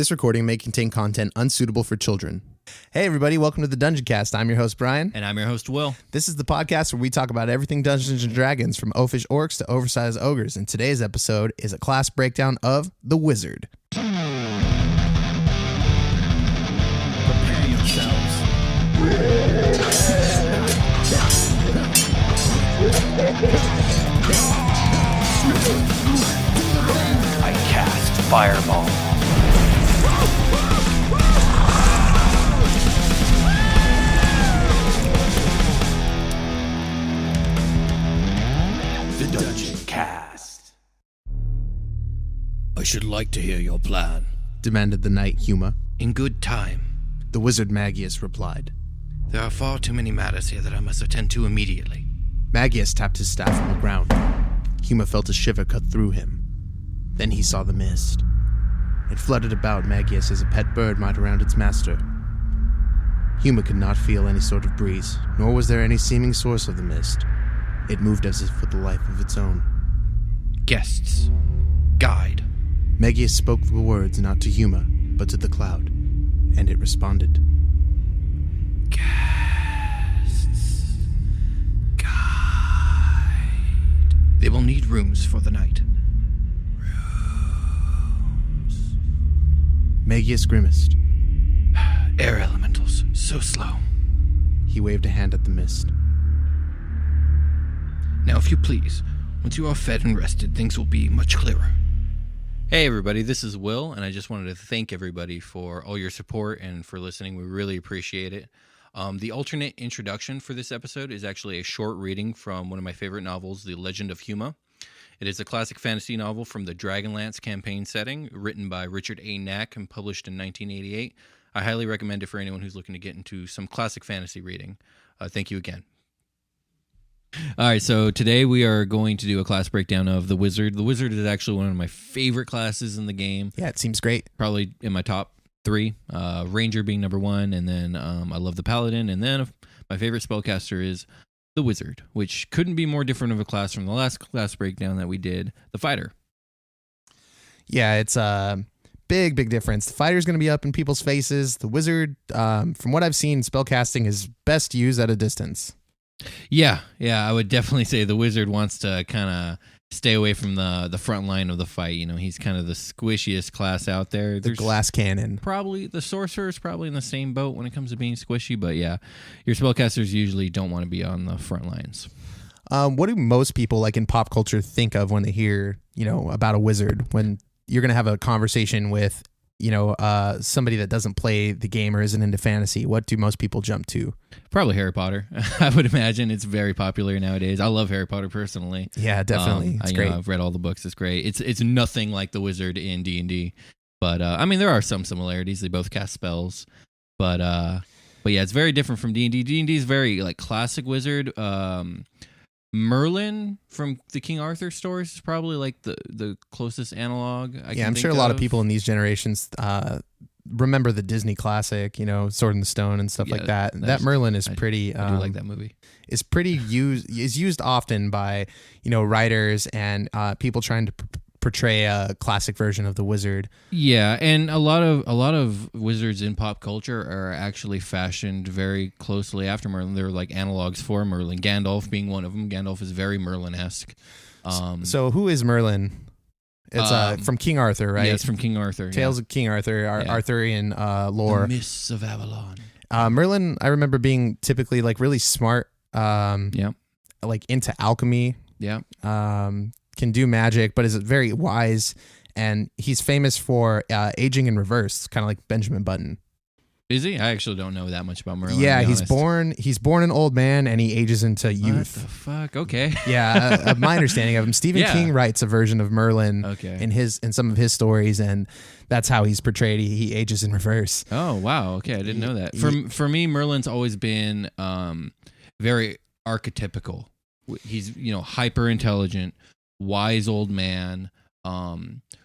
This recording may contain content unsuitable for children. Hey everybody, welcome to the Dungeoncast. I'm your host Brian. And I'm your host Will. This is the podcast where we talk about everything Dungeons & Dragons, from oafish orcs to oversized ogres. And today's episode is a class breakdown of the Wizard. Prepare yourselves. I cast Fireball. The Dungeoncast. I should like to hear your plan. Demanded the knight Huma. In good time. The wizard Magius replied. There are far too many matters here that I must attend to immediately. Magius tapped his staff on the ground. Huma felt a shiver cut through him. Then he saw the mist. It fluttered about Magius as a pet bird might around its master. Huma could not feel any sort of breeze, nor was there any seeming source of the mist. It moved as if with a life of its own. Guests. Guide. Magius spoke the words not to Huma, but to the cloud, and it responded. Guests. Guide. They will need rooms for the night. Rooms. Magius grimaced. Air elementals. So slow. He waved a hand at the mist. Now, if you please, once you are fed and rested, things will be much clearer. Hey everybody, this is Will, and I just wanted to thank everybody for all your support and for listening. We really appreciate it. The alternate introduction for this episode is actually a short reading from one of my favorite novels, The Legend of Huma. It is a classic fantasy novel from the Dragonlance campaign setting, written by Richard A. Knack and published in 1988. I highly recommend it for anyone who's looking to get into some classic fantasy reading. Thank you again. All right, so today we are going to do a class breakdown of the Wizard. The Wizard is actually one of my favorite classes in the game. Yeah, it seems great. Probably in my top three. Ranger being number one, and then I love the Paladin, and then my favorite spellcaster is the Wizard, which couldn't be more different of a class from the last class breakdown that we did, the Fighter. Yeah, it's a big difference. The Fighter's going to be up in people's faces. The Wizard, from what I've seen, spellcasting is best used at a distance. Yeah, I would definitely say the Wizard wants to kind of stay away from the front line of the fight. You know, he's kind of the squishiest class out there. The glass cannon. Probably the Sorcerer is probably in the same boat when it comes to being squishy, but yeah, your spellcasters usually don't want to be on the front lines. What do most people like in pop culture think of when they hear, about a wizard? When you're going to have a conversation with, somebody that doesn't play the game or isn't into fantasy, what do most people jump to? Probably Harry Potter. I would imagine it's very popular nowadays. I love Harry Potter personally. Yeah, definitely. It's great. I've read all the books. It's great. It's nothing like the Wizard in D&D, but there are some similarities. They both cast spells, but yeah, it's very different from D&D. D&D is very like classic Wizard. Merlin from the King Arthur stories is probably like the closest analog. I'm sure a lot of people in these generations remember the Disney classic, Sword in the Stone and stuff like that. That Merlin is pretty. I do like that movie. Is pretty used often by writers and people trying to portray a classic version of the Wizard. Yeah, and a lot of wizards in pop culture are actually fashioned very closely after Merlin. They're like analogs for Merlin. Gandalf being one of them. Gandalf is very Merlin-esque. So who is Merlin? It's from King Arthur, right? Yeah, it's from King Arthur. Tales of King Arthur, Arthurian lore. The Mists of Avalon. Merlin, I remember being typically like really smart. Like into alchemy. Yeah. Can do magic, but is very wise, and he's famous for aging in reverse, kind of like Benjamin Button. Is he? I actually don't know that much about Merlin. Yeah, he's born an old man, and he ages into youth. What the fuck? Okay. Yeah, my understanding of him. Stephen King writes a version of Merlin in some of his stories, and that's how he's portrayed. He ages in reverse. Oh wow. Okay, I didn't know that. For me, Merlin's always been very archetypical. He's hyper intelligent, wise old man.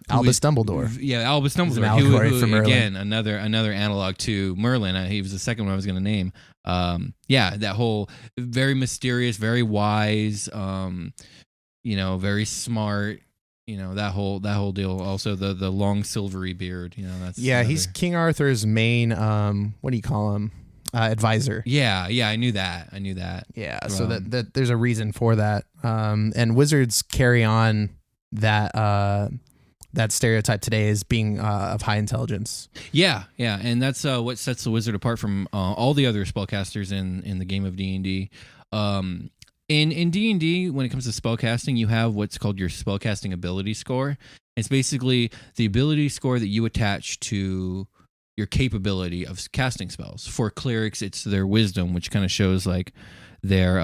Albus Dumbledore. Yeah, Albus Dumbledore. Who again, another analog to Merlin. He was the second one I was going to name. That whole very mysterious, very wise, very smart, that whole deal. Also the long silvery beard. That's he's King Arthur's main what do you call him? Advisor. Yeah, I knew that. Yeah, so that there's a reason for that. And wizards carry on that stereotype today as being of high intelligence. Yeah, and that's what sets the wizard apart from all the other spellcasters in the game of D&D. In D&D, when it comes to spellcasting, you have what's called your spellcasting ability score. It's basically the ability score that you attach to your capability of casting spells. For clerics, it's their wisdom, which kind of shows like their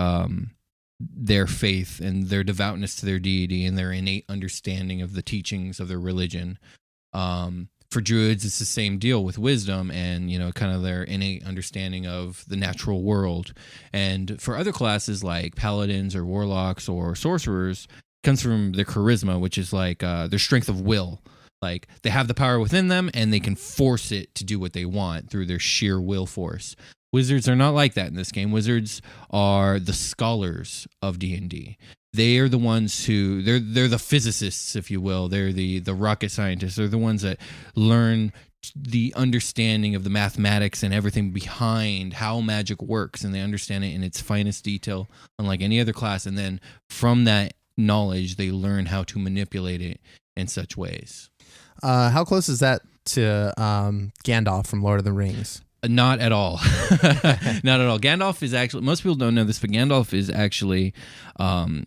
faith and their devoutness to their deity and their innate understanding of the teachings of their religion. For druids, it's the same deal with wisdom and, kind of their innate understanding of the natural world. And for other classes like paladins or warlocks or sorcerers, it comes from their charisma, which is like their strength of will. Like they have the power within them and they can force it to do what they want through their sheer will force. Wizards are not like that in this game. Wizards are the scholars of D&D. They are the ones who they're the physicists, if you will. They're the rocket scientists. They're the ones that learn the understanding of the mathematics and everything behind how magic works, and they understand it in its finest detail, unlike any other class. And then from that knowledge, they learn how to manipulate it in such ways. How close is that to Gandalf from Lord of the Rings? Not at all. Not at all. Gandalf is actually, most people don't know this, but Gandalf is actually,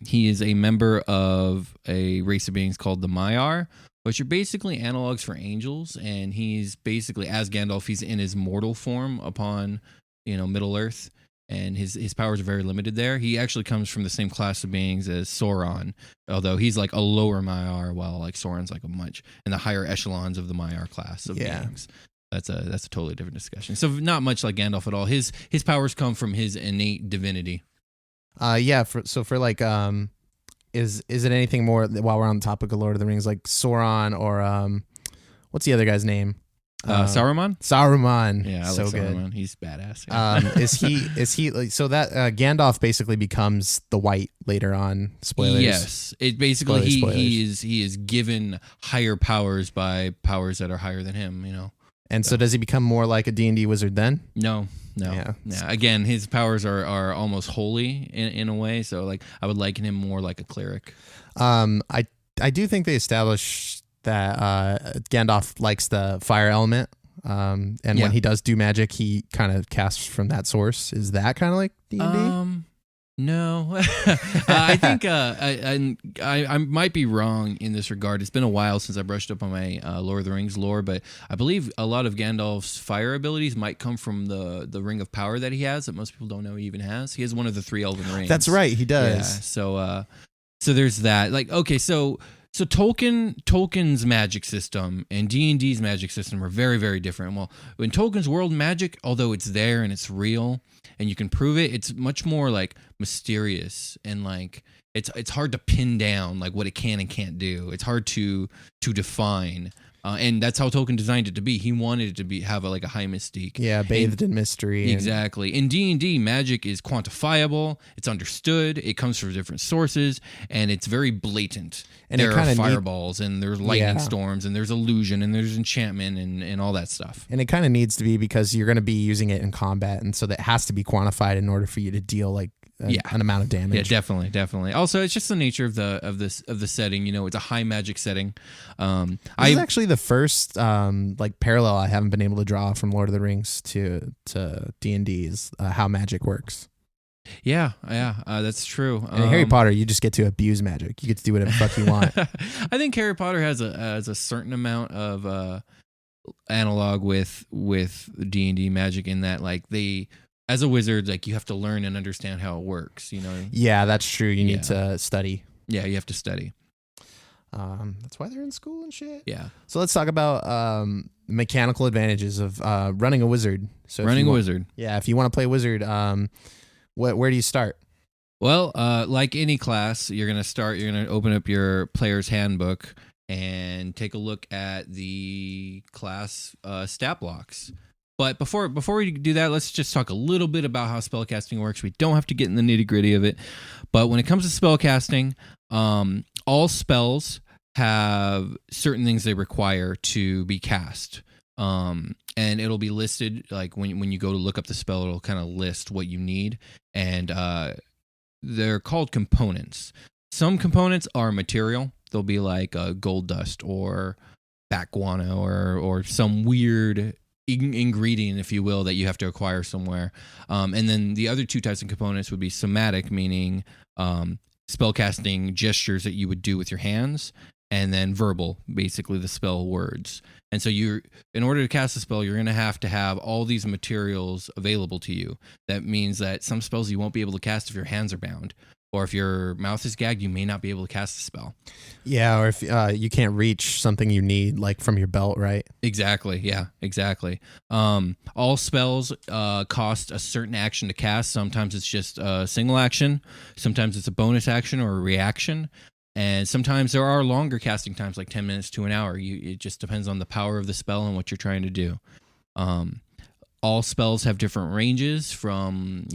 he is a member of a race of beings called the Maiar, which are basically analogs for angels. And he's basically, as Gandalf, he's in his mortal form upon, Middle Earth. And his powers are very limited there. He actually comes from the same class of beings as Sauron, although he's like a lower Maiar, while like Sauron's like a much in the higher echelons of the Maiar class of beings. That's a totally different discussion. So not much like Gandalf at all. His powers come from his innate divinity. For like is it anything more while we're on the topic of Lord of the Rings, like Sauron or what's the other guy's name? Saruman? Saruman. Yeah, I so like Saruman. Good. He's badass. Yeah. Is he like, so that Gandalf basically becomes the White later on? Spoilers. Yes, it basically he is given higher powers by powers that are higher than him. And so does he become more like a D&D wizard then? No. Yeah. Again, his powers are almost holy in a way. So like I would liken him more like a cleric. I do think they established that Gandalf likes the fire element. And when he does do magic, he kind of casts from that source. Is that kind of like D&D? No. I think I might be wrong in this regard. It's been a while since I brushed up on my Lord of the Rings lore, but I believe a lot of Gandalf's fire abilities might come from the Ring of Power that he has that most people don't know he even has. He has one of the 3 Elven Rings. That's right, he does. Yeah, so there's that. Like, okay, so Tolkien's magic system and D&D's magic system are very, very different. Well, in Tolkien's world magic, although it's there and it's real and you can prove it, it's much more like mysterious and like it's hard to pin down like what it can and can't do. It's hard to define. And that's how Tolkien designed it to be. He wanted it to have a high mystique. Yeah, bathed in mystery. Exactly. In D&D, magic is quantifiable. It's understood. It comes from different sources, and it's very blatant. And there are fireballs, and there's lightning storms, and there's illusion, and there's enchantment, and all that stuff. And it kind of needs to be because you're going to be using it in combat, and so that has to be quantified in order for you to deal an amount of damage. Yeah, definitely. Also, it's just the nature of the setting. It's a high magic setting. This is actually the first parallel I haven't been able to draw from Lord of the Rings to D&D is how magic works. Yeah, that's true. And in Harry Potter, you just get to abuse magic. You get to do whatever the fuck you want. I think Harry Potter has a certain amount of analog with D&D magic in that as a wizard, you have to learn and understand how it works, Yeah, that's true. You need to study. Yeah, you have to study. That's why they're in school and shit. Yeah. So let's talk about mechanical advantages of running a wizard. So running a wizard. Yeah, if you want to play a wizard, where do you start? Well, like any class, you're going to open up your player's handbook and take a look at the class stat blocks. But before we do that, let's just talk a little bit about how spellcasting works. We don't have to get in the nitty-gritty of it. But when it comes to spellcasting, all spells have certain things they require to be cast. And it'll be listed, like when you go to look up the spell, it'll kind of list what you need. And they're called components. Some components are material. They'll be like gold dust or bat guano or some weird ingredient, if you will, that you have to acquire somewhere. And then the other two types of components would be somatic, meaning spellcasting gestures that you would do with your hands, and then verbal, basically the spell words. And so in order to cast a spell, you're going to have all these materials available to you. That means that some spells you won't be able to cast if your hands are bound, or if your mouth is gagged, you may not be able to cast the spell. Yeah, or if you can't reach something you need, like from your belt, right? Exactly. Yeah, exactly. All spells cost a certain action to cast. Sometimes it's just a single action. Sometimes it's a bonus action or a reaction. And sometimes there are longer casting times, like 10 minutes to an hour. It just depends on the power of the spell and what you're trying to do. All spells have different ranges from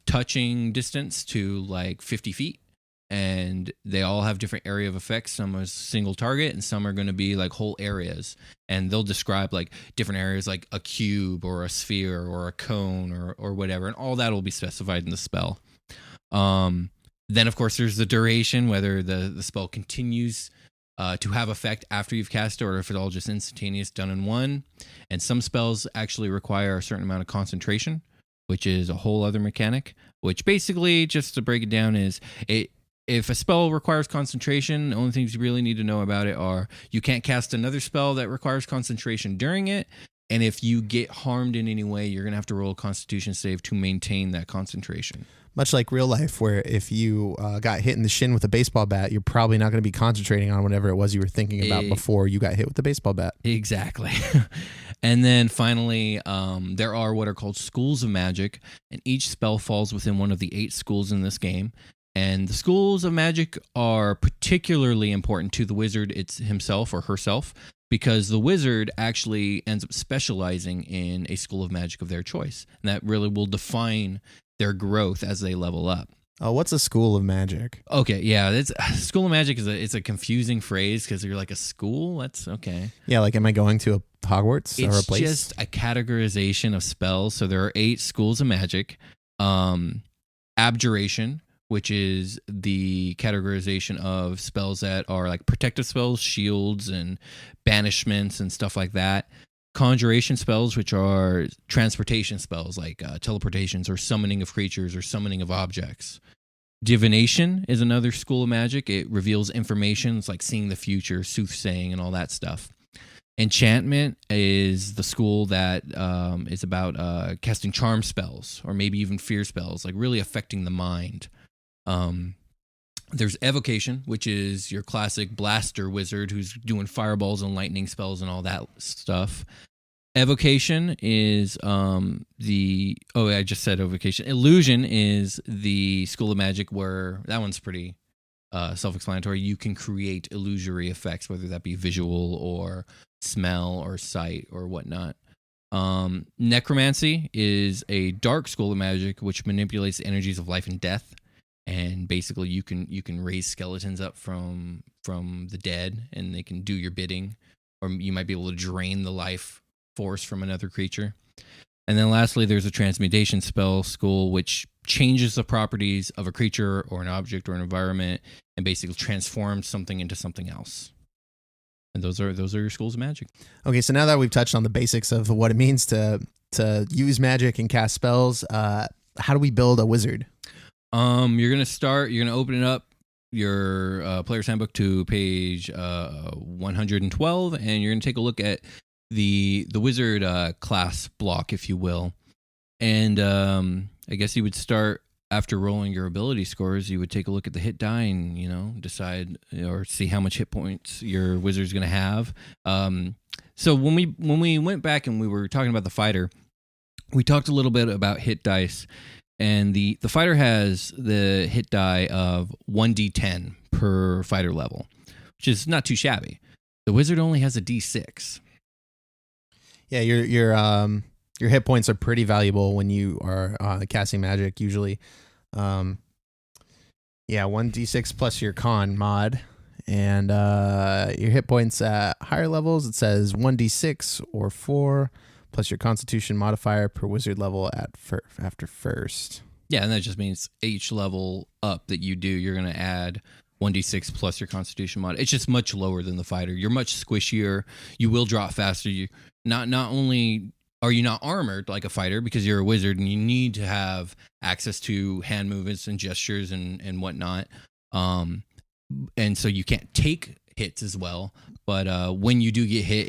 touching distance to like 50 feet. And they all have different area of effects. Some are single target and some are going to be like whole areas. And they'll describe like different areas, like a cube or a sphere or a cone or whatever. And all that will be specified in the spell. Then, of course, there's the duration, whether the spell continues to have effect after you've cast it, or if it's all just instantaneous, done in one. And some spells actually require a certain amount of concentration, which is a whole other mechanic, which basically, just to break it down, is if a spell requires concentration, the only things you really need to know about it are you can't cast another spell that requires concentration during it. And if you get harmed in any way, you're going to have to roll a Constitution save to maintain that concentration. Much like real life, where if you got hit in the shin with a baseball bat, you're probably not going to be concentrating on whatever it was you were thinking about before you got hit with the baseball bat. Exactly. And then finally, there are what are called schools of magic, and each spell falls within one of the 8 schools in this game. And the schools of magic are particularly important to the wizard himself or herself, because the wizard actually ends up specializing in a school of magic of their choice. And that really will define their growth as they level up. Oh, what's a school of magic? Okay, yeah, school of magic is a confusing phrase because you're like, a school? That's okay. Yeah, like, am I going to a Hogwarts or a place? It's just a categorization of spells. So there are 8 schools of magic. Abjuration, which is the categorization of spells that are like protective spells, shields, and banishments and stuff like that. Conjuration spells, which are transportation spells like teleportations or summoning of creatures or summoning of objects. Divination is another school of magic. It reveals information. It's like seeing the future, soothsaying, and all that stuff. Enchantment is the school that is about casting charm spells or maybe even fear spells, like really affecting the mind. There's evocation, which is your classic blaster wizard who's doing fireballs and lightning spells and all that stuff. Evocation is I just said evocation. Illusion is the school of magic where that one's pretty self-explanatory. You can create illusory effects, whether that be visual or smell or sight or whatnot. Necromancy is a dark school of magic which manipulates the energies of life and death. And basically, you can raise skeletons up from the dead, and they can do your bidding, or you might be able to drain the life force from another creature. And then lastly, there's a transmutation spell school, which changes the properties of a creature or an object or an environment, and basically transforms something into something else. And those are your schools of magic. Okay, so now that we've touched on the basics of what it means to use magic and cast spells, how do we build a wizard? You're gonna open it up, your player's handbook, to page 112, and you're gonna take a look at the wizard class block, if you will. And I guess you would start after rolling your ability scores. You would take a look at the hit die and decide or see how much hit points your wizard's gonna have. So when we went back and we were talking about the fighter, we talked a little bit about hit dice. And the fighter has the hit die of 1d10 per fighter level, which is not too shabby. The wizard only has a d6. Yeah, your hit points are pretty valuable when you are casting magic. Usually, 1d6 plus your con mod And your hit points at higher levels, it says 1d6 or 4, plus your Constitution modifier per wizard level after first. Yeah, and that just means each level up that you do, you're going to add 1d6 plus your Constitution mod. It's just much lower than the fighter. You're much squishier. You will drop faster. You not only are you not armored like a fighter because you're a wizard and you need to have access to hand movements and gestures and whatnot. And so you can't take hits as well. But when you do get hit,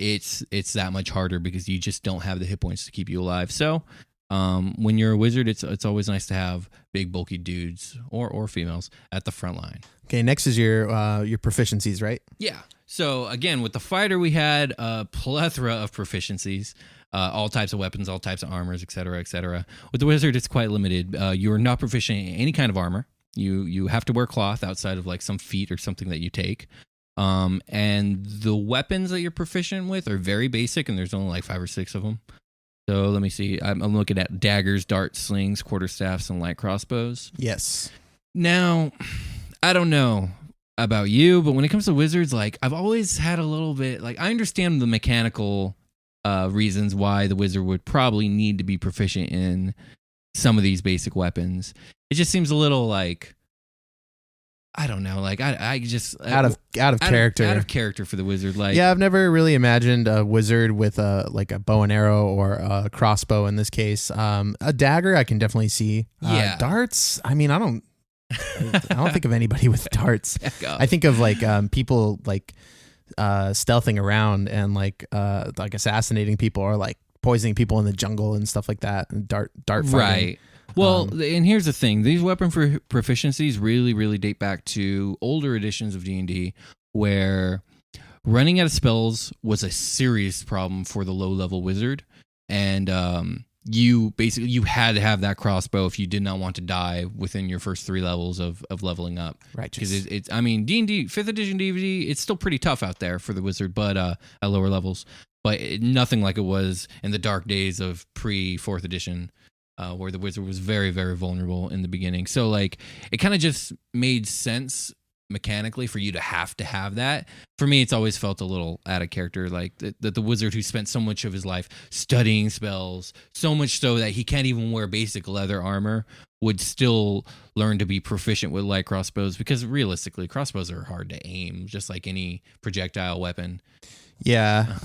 it's that much harder because you just don't have the hit points to keep you alive. So when you're a wizard, it's always nice to have big bulky dudes or females at the front line. Okay, next is your proficiencies, right? Yeah. So again, with the fighter, we had a plethora of proficiencies, all types of weapons, all types of armors, et cetera, et cetera. With the wizard, it's quite limited. You are not proficient in any kind of armor. You have to wear cloth outside of like some feat or something that you take. And the weapons that you're proficient with are very basic, and there's only like 5 or 6 of them. So let me see. I'm looking at daggers, darts, slings, quarterstaffs, and light crossbows. Yes. Now, I don't know about you, but when it comes to wizards, like I've always had a little bit, like I understand the mechanical reasons why the wizard would probably need to be proficient in some of these basic weapons. It just seems a little like, I don't know, like I just out of character. Out of character for the wizard. Like, yeah, I've never really imagined a wizard with a bow and arrow or a crossbow in this case. A dagger I can definitely see. Yeah. Darts, I mean, I don't think of anybody with darts. I think of like people like stealthing around and like assassinating people or like poisoning people in the jungle and stuff like that. And dart fighting. Right. Well, and here's the thing. These weapon proficiencies really, really date back to older editions of D&D where running out of spells was a serious problem for the low-level wizard. And you had to have that crossbow if you did not want to die within your first 3 levels of leveling up. Right. Because I mean, D&D, 5th edition D&D, it's still pretty tough out there for the wizard, but at lower levels. But nothing like it was in the dark days of pre-4th edition. Where the wizard was very, very vulnerable in the beginning. So, like, it kind of just made sense mechanically for you to have that. For me, it's always felt a little out of character, like that the wizard who spent so much of his life studying spells, so much so that he can't even wear basic leather armor, would still learn to be proficient with light crossbows, because realistically, crossbows are hard to aim, just like any projectile weapon. Yeah,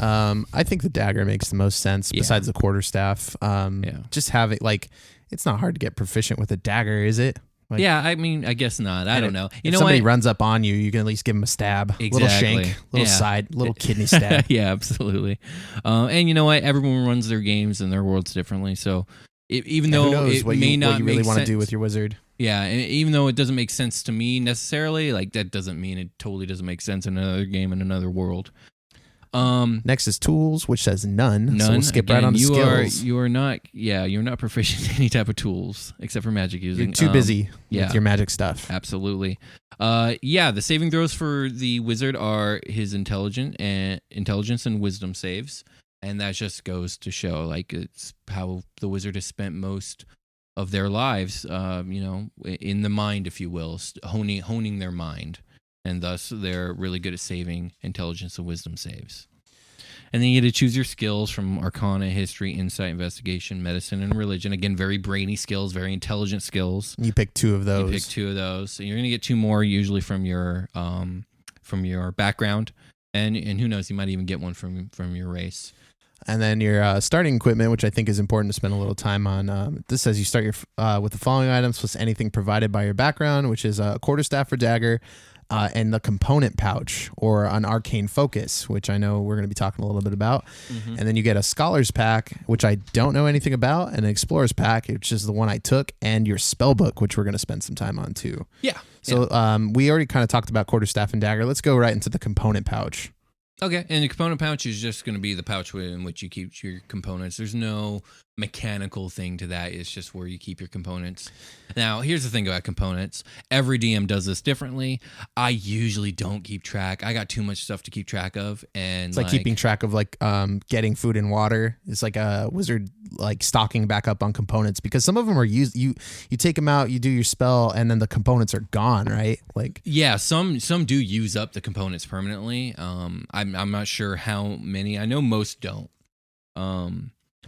I think the dagger makes the most sense besides the quarterstaff. Just have it, like, it's not hard to get proficient with a dagger, is it? Like, yeah, I mean, I guess not. I don't know. If somebody runs up on you, you can at least give them a stab. Exactly. Little shank, little side, little kidney stab. Yeah, absolutely. And you know what? Everyone runs their games and their worlds differently. So even though it may not what you really want to do with your wizard. Yeah, and even though it doesn't make sense to me necessarily, like that doesn't mean it totally doesn't make sense in another game in another world. Next is tools, which says none. So we'll skip Again, right on to skills. You're not proficient in any type of tools except for magic using. You're too busy with your magic stuff. Absolutely. The saving throws for the wizard are his intelligence and wisdom saves, and that just goes to show like it's how the wizard has spent most of their lives, in the mind, if you will, honing their mind. And thus, they're really good at saving intelligence and wisdom saves. And then you get to choose your skills from Arcana, History, Insight, Investigation, Medicine, and Religion. Again, very brainy skills, very intelligent skills. You pick 2 of those. So you're going to get 2 more usually from your background. And who knows, you might even get one from your race. And then your starting equipment, which I think is important to spend a little time on. This says you start with the following items plus anything provided by your background, which is a quarterstaff or dagger, and the component pouch or an arcane focus, which I know we're going to be talking a little bit about. Mm-hmm. And then you get a scholar's pack, which I don't know anything about, and an explorer's pack, which is the one I took, and your spell book, which we're going to spend some time on too. Yeah. So we already kind of talked about quarterstaff and dagger. Let's go right into the component pouch. Okay, and the component pouch is just going to be the pouch in which you keep your components. There's no mechanical thing to that. It's just where you keep your components. Now, here's the thing about components. Every DM does this differently. I usually don't keep track. I got too much stuff to keep track of, and it's like keeping track of like getting food and water. It's like a wizard like stocking back up on components, because some of them are used. You take them out, you do your spell, and then the components are gone, right? Like some do use up the components permanently. I'm not sure how many. I know most don't.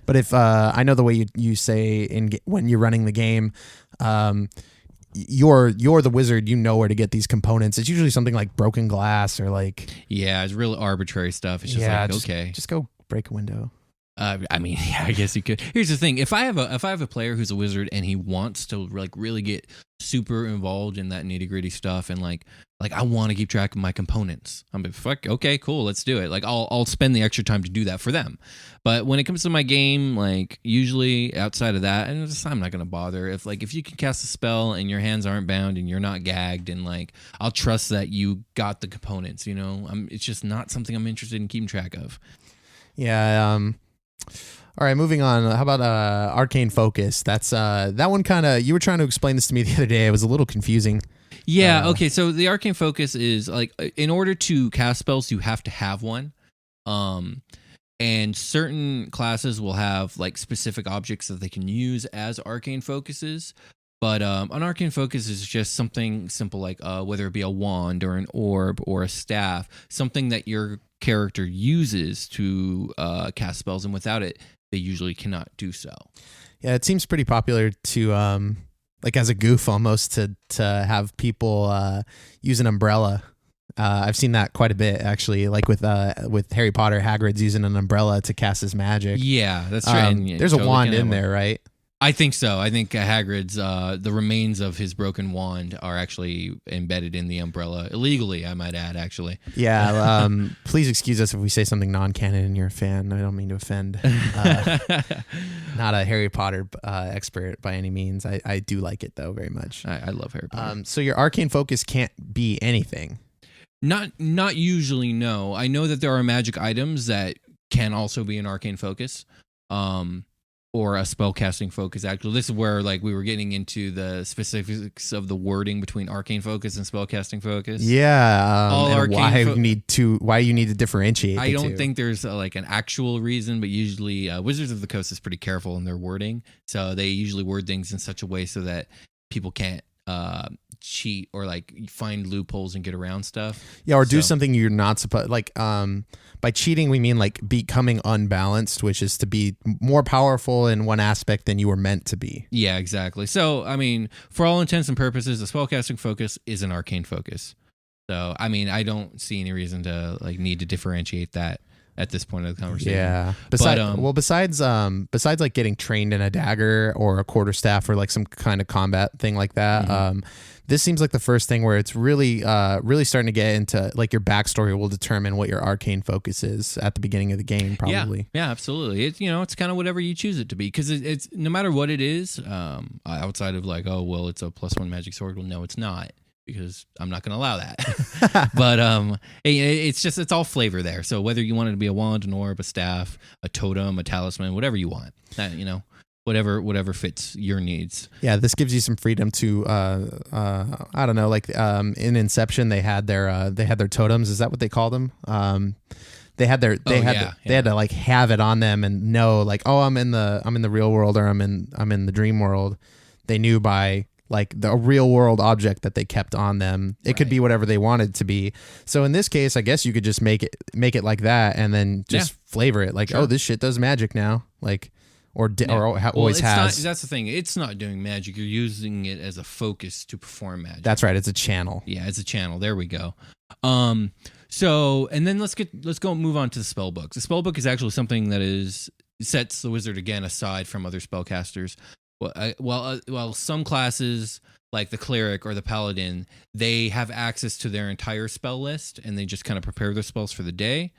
But if I know the way you say when you're running the game, you're the wizard, you know where to get these components. It's usually something like broken glass or like it's real arbitrary stuff. It's just just go break a window. I mean, yeah, I guess you could. Here's the thing: if I have a player who's a wizard and he wants to like really get super involved in that nitty gritty stuff, and like I want to keep track of my components, I'm like, fuck, okay, cool, let's do it. Like I'll spend the extra time to do that for them. But when it comes to my game, like usually outside of that, and I'm not gonna bother. If you can cast a spell and your hands aren't bound and you're not gagged, and like I'll trust that you got the components. You know, it's just not something I'm interested in keeping track of. Yeah. All right, moving on. How about Arcane Focus? That's that one kind of, you were trying to explain this to me the other day. It was a little confusing. Yeah, okay. So the Arcane Focus is like, in order to cast spells, you have to have one. And certain classes will have like specific objects that they can use as Arcane Focuses. But an Arcane Focus is just something simple, like whether it be a wand or an orb or a staff, something that your character uses to cast spells, and without it, they usually cannot do so. Yeah, it seems pretty popular to, like as a goof almost, to have people use an umbrella. I've seen that quite a bit, actually, like with Harry Potter, Hagrid's using an umbrella to cast his magic. Yeah, that's right. There's a wand in there, right? I think so. I think Hagrid's, the remains of his broken wand are actually embedded in the umbrella. Illegally, I might add, actually. Yeah. Please excuse us if we say something non-canon and you're a fan. I don't mean to offend. Not a Harry Potter expert by any means. I do like it, though, very much. I love Harry Potter. So your Arcane Focus can't be anything. Not usually, no. I know that there are magic items that can also be an Arcane Focus. Or a spellcasting focus. Actually, this is where like we were getting into the specifics of the wording between Arcane Focus and spellcasting focus. Yeah, why you need to differentiate. I don't think there's like an actual reason, but usually Wizards of the Coast is pretty careful in their wording, so they usually word things in such a way so that people can't cheat or like find loopholes and get around stuff. Yeah, or do something you're not supposed, like by cheating we mean like becoming unbalanced, which is to be more powerful in one aspect than you were meant to be. Yeah, exactly. So I mean, for all intents and purposes, the spellcasting focus is an Arcane Focus. So I mean, I don't see any reason to like need to differentiate that at this point of the conversation. Yeah. Besides like getting trained in a dagger or a quarterstaff or like some kind of combat thing like that, this seems like the first thing where it's really starting to get into like your backstory will determine what your Arcane Focus is at the beginning of the game, probably. Yeah, absolutely. It's, it's kind of whatever you choose it to be, because it's no matter what it is, outside of like, oh, well, it's a +1 magic sword. Well, no, it's not, because I'm not going to allow that. But it's all flavor there. So whether you want it to be a wand, an orb, a staff, a totem, a talisman, whatever you want, whatever fits your needs. Yeah, this gives you some freedom to I don't know, like in Inception they had their totems. Is that what they called them? They had to like have it on them and know like, oh, I'm in the real world, or I'm in the dream world. They knew by like the real world object that they kept on them. It could be whatever they wanted to be. So in this case, I guess you could just make it like that and then just flavor it like, oh, this shit does magic now, like, always has. That's the thing. It's not doing magic. You're using it as a focus to perform magic. That's right. It's a channel. Yeah, it's a channel. There we go. So, and then let's go move on to the spell book. The spell book is actually something that sets the wizard again aside from other spellcasters. Well, some classes like the cleric or the paladin, they have access to their entire spell list and they just kind of prepare their spells for the day.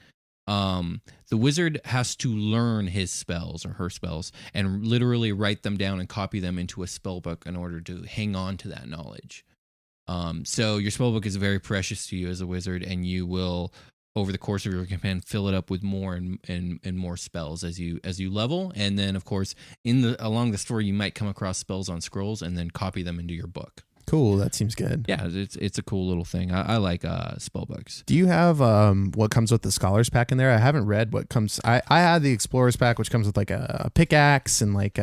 The wizard has to learn his spells or her spells and literally write them down and copy them into a spell book in order to hang on to that knowledge. So your spell book is very precious to you as a wizard, and you will over the course of your campaign, fill it up with more and more spells as you level. And then, of course, along the story, you might come across spells on scrolls and then copy them into your book. Cool. That seems good. Yeah, it's a cool little thing. I like spell books. Do you have what comes with the Scholars Pack in there? I haven't read what comes. I had the Explorers Pack, which comes with like a pickaxe and like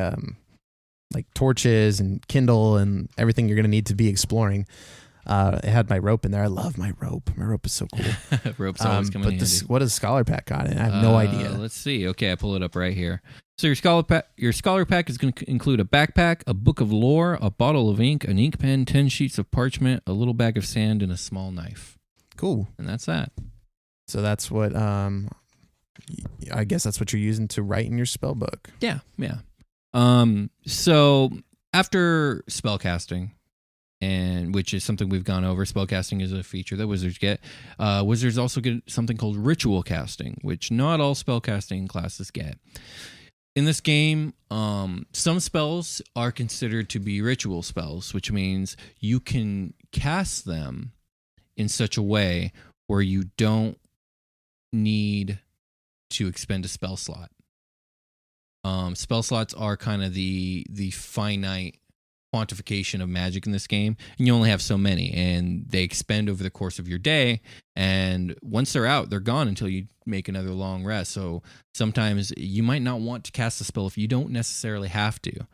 torches and Kindle and everything you're going to need to be exploring. It had my rope in there. I love my rope. My rope is so cool. Rope's always coming in handy. What does Scholar Pack got in? I have no idea. Let's see. Okay, I pull it up right here. So your Scholar Pack is going to include a backpack, a book of lore, a bottle of ink, an ink pen, 10 sheets of parchment, a little bag of sand, and a small knife. Cool. And that's that. So that's what I guess that's what you're using to write in your spell book. Yeah. So after spellcasting, and which is something we've gone over. Spellcasting is a feature that wizards get. Wizards also get something called ritual casting, which not all spellcasting classes get. In this game, some spells are considered to be ritual spells, which means you can cast them in such a way where you don't need to expend a spell slot. Spell slots are kind of the finite quantification of magic in this game, and you only have so many, and they expend over the course of your day, and once they're out, they're gone until you make another long rest. So sometimes you might not want to cast a spell if you don't necessarily have to.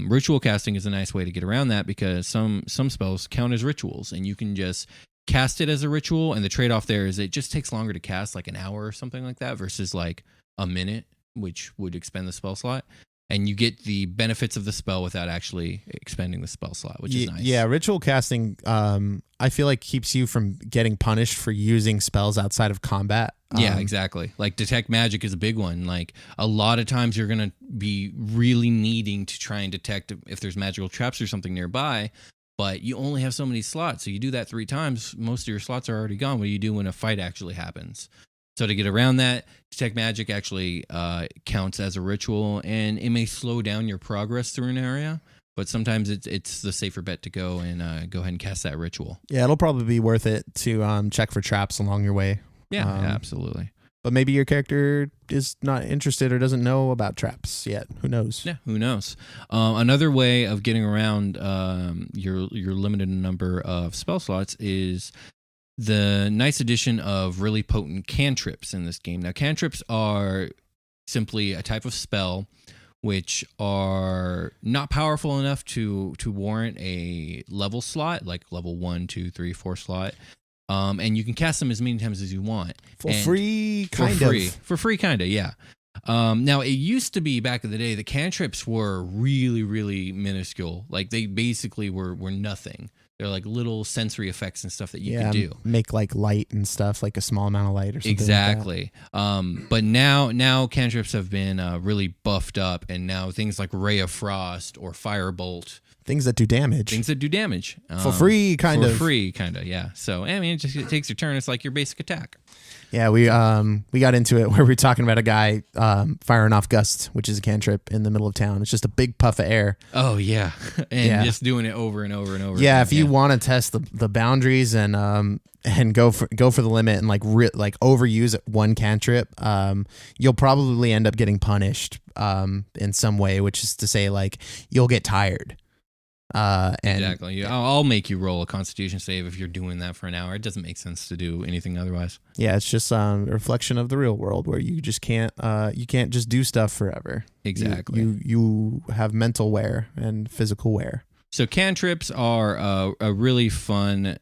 Ritual casting is a nice way to get around that, because some spells count as rituals, and you can just cast it as a ritual, and the trade-off there is it just takes longer to cast, like an hour or something like that, versus like a minute, which would expend the spell slot. And you get the benefits of the spell without actually expending the spell slot, which is nice. Yeah, ritual casting, I feel like keeps you from getting punished for using spells outside of combat. Yeah, exactly. Like detect magic is a big one. Like a lot of times you're going to be really needing to try and detect if there's magical traps or something nearby, but you only have so many slots. So you do that 3 times, most of your slots are already gone. What do you do when a fight actually happens? So to get around that, detect magic actually counts as a ritual, and it may slow down your progress through an area, but sometimes it's the safer bet to go and go ahead and cast that ritual. Yeah, it'll probably be worth it to check for traps along your way. Yeah, absolutely. But maybe your character is not interested or doesn't know about traps yet. Who knows? Yeah, who knows? Another way of getting around your limited number of spell slots is the nice addition of really potent cantrips in this game. Now, cantrips are simply a type of spell which are not powerful enough to warrant a level slot, like level 1, 2, 3, 4 slot. And you can cast them as many times as you want. For free, kind of, yeah. Now, it used to be back in the day, the cantrips were really, really minuscule. Like, they basically were nothing. They're like little sensory effects and stuff that you can do. Make like light and stuff, like a small amount of light or something. Exactly. Like but now cantrips have been really buffed up, and now things like Ray of Frost or Firebolt. Things that do damage. For free, kind of. Yeah. So, I mean, it takes your turn. It's like your basic attack. Yeah, we got into it where we were talking about a guy firing off Gust, which is a cantrip in the middle of town. It's just a big puff of air. Oh yeah, and just doing it over and over and over. Yeah, if you want to test the boundaries and go for the limit and like overuse one cantrip, you'll probably end up getting punished in some way, which is to say like you'll get tired. Exactly. I'll make you roll a Constitution save if you're doing that for an hour. It doesn't make sense to do anything otherwise. Yeah, it's just a reflection of the real world where you just can't just do stuff forever. Exactly. You have mental wear and physical wear. So cantrips are a really fun.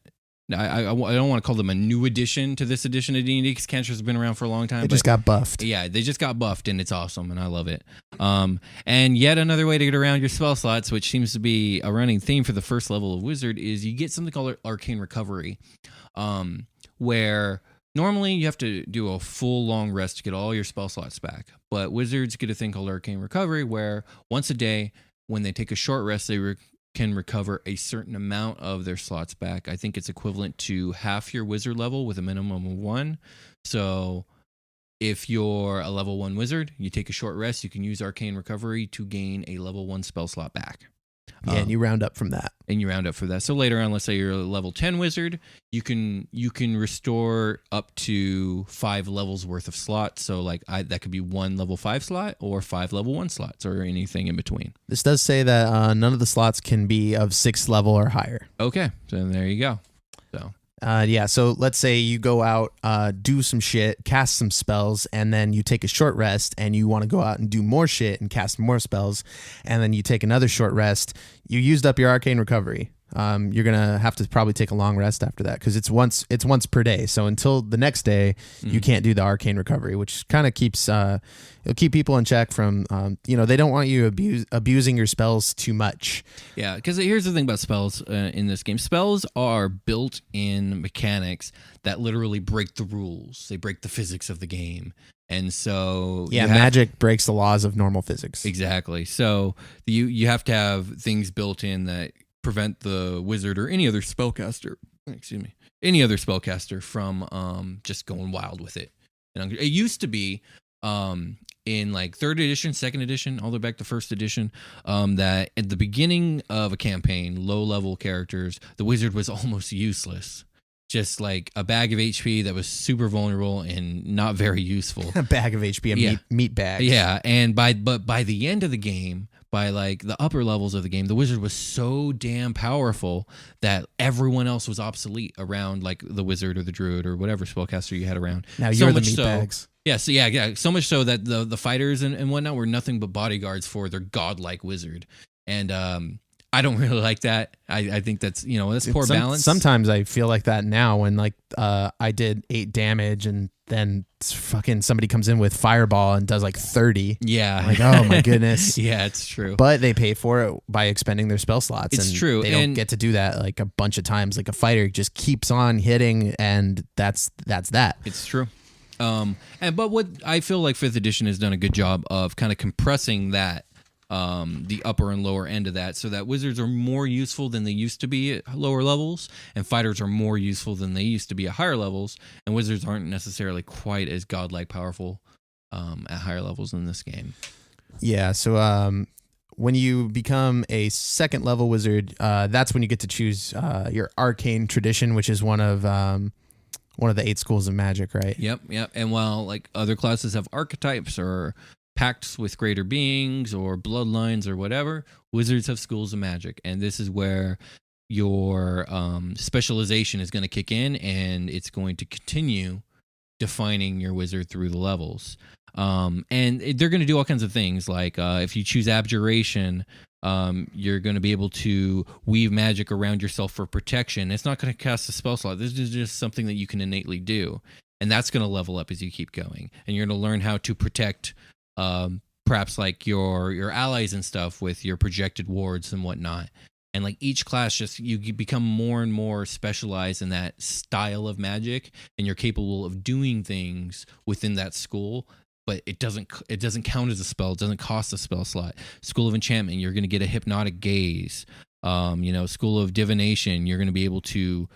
I don't want to call them a new addition to this edition of D&D because cantrips have been around for a long time. They just got buffed. Yeah, they just got buffed, and it's awesome, and I love it. And yet another way to get around your spell slots, which seems to be a running theme for the first level of Wizard, is you get something called Arcane Recovery, where normally you have to do a full long rest to get all your spell slots back. But Wizards get a thing called Arcane Recovery, where once a day, when they take a short rest, they can recover a certain amount of their slots back. I think it's equivalent to half your wizard level with a minimum of 1. So if you're a level 1 wizard, you take a short rest, you can use Arcane Recovery to gain a level 1 spell slot back. Yeah, and you round up from that. So later on, let's say you're a level 10 wizard, you can restore up to 5 levels worth of slots. So like that could be 1 level 5 slot or 5 level 1 slots or anything in between. This does say that none of the slots can be of 6th level or higher. Okay, so there you go. So. So let's say you go out, do some shit, cast some spells, and then you take a short rest and you want to go out and do more shit and cast more spells, and then you take another short rest. You used up your arcane recovery. You're going to have to probably take a long rest after that because it's once per day. So until the next day, you can't do the arcane recovery, which kind of keeps it'll keep people in check from they don't want you abusing your spells too much. Yeah, because here's the thing about spells in this game. Spells are built in mechanics that literally break the rules. They break the physics of the game. And so magic breaks the laws of normal physics. Exactly. So you have to have things built in that prevent the wizard or any other spellcaster from just going wild with it. And it used to be in like 3rd edition, 2nd edition, all the way back to 1st edition, that at the beginning of a campaign, low level characters, the wizard was almost useless. Just like a bag of HP that was super vulnerable and not very useful. A bag of HP, meat bag. Yeah, but by the end of the game, by like the upper levels of the game, the wizard was so damn powerful that everyone else was obsolete around like the wizard or the druid or whatever spellcaster you had around. Now you're the meat bags. Yeah, so much so that the fighters and whatnot were nothing but bodyguards for their godlike wizard. And I don't really like that. I think that's poor balance. Sometimes I feel like that now when like I did 8 damage and then fucking somebody comes in with fireball and does like 30. Yeah. I'm like, oh my goodness. Yeah, it's true. But they pay for it by expending their spell slots. It's and true. They don't get to do that like a bunch of times. Like a fighter just keeps on hitting and that's that. It's true. But what I feel like 5th edition has done a good job of kind of compressing that, the upper and lower end of that, so that wizards are more useful than they used to be at lower levels, and fighters are more useful than they used to be at higher levels, and wizards aren't necessarily quite as godlike powerful at higher levels in this game. Yeah, so when you become a 2nd level wizard, that's when you get to choose your arcane tradition, which is one of the 8 schools of magic, right? Yep. And while like other classes have archetypes or pacts with greater beings or bloodlines or whatever, wizards have schools of magic, and this is where your specialization is going to kick in, and it's going to continue defining your wizard through the levels. And they're going to do all kinds of things, like if you choose abjuration, you're going to be able to weave magic around yourself for protection. It's not going to cast a spell slot. This is just something that you can innately do, and that's going to level up as you keep going, and you're going to learn how to protect perhaps like your allies and stuff with your projected wards and whatnot. And like each class, just you become more and more specialized in that style of magic, and you're capable of doing things within that school. But it doesn't count as a spell. It doesn't cost a spell slot. School of Enchantment, you're going to get a hypnotic gaze. School of Divination, you're going to be able to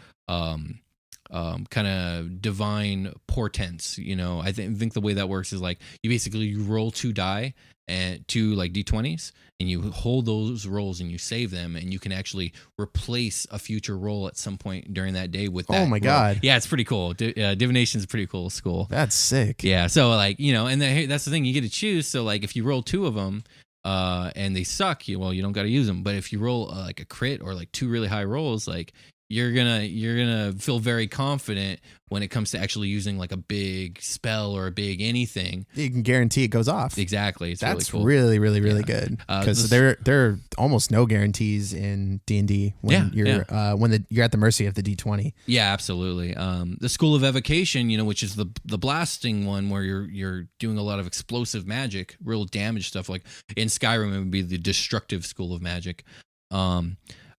kind of divine portents. I think the way that works is like you roll 2 die and 2 like d20s, and you hold those rolls and you save them, and you can actually replace a future roll at some point during that day with that. Oh my god! Yeah, it's pretty cool. Divination is a pretty cool school. That's sick. Yeah, so like and that's the thing, you get to choose. So like if you roll 2 of them and they suck, you don't got to use them. But if you roll like a crit or like 2 really high rolls, like you're gonna feel very confident when it comes to actually using like a big spell or a big anything. You can guarantee it goes off. Exactly. That's really cool. really good, because there are almost no guarantees in D&D when you're at the mercy of the D20. Yeah, absolutely. The School of Evocation, which is the blasting one where you're doing a lot of explosive magic, real damage stuff. Like in Skyrim, it would be the destructive School of Magic.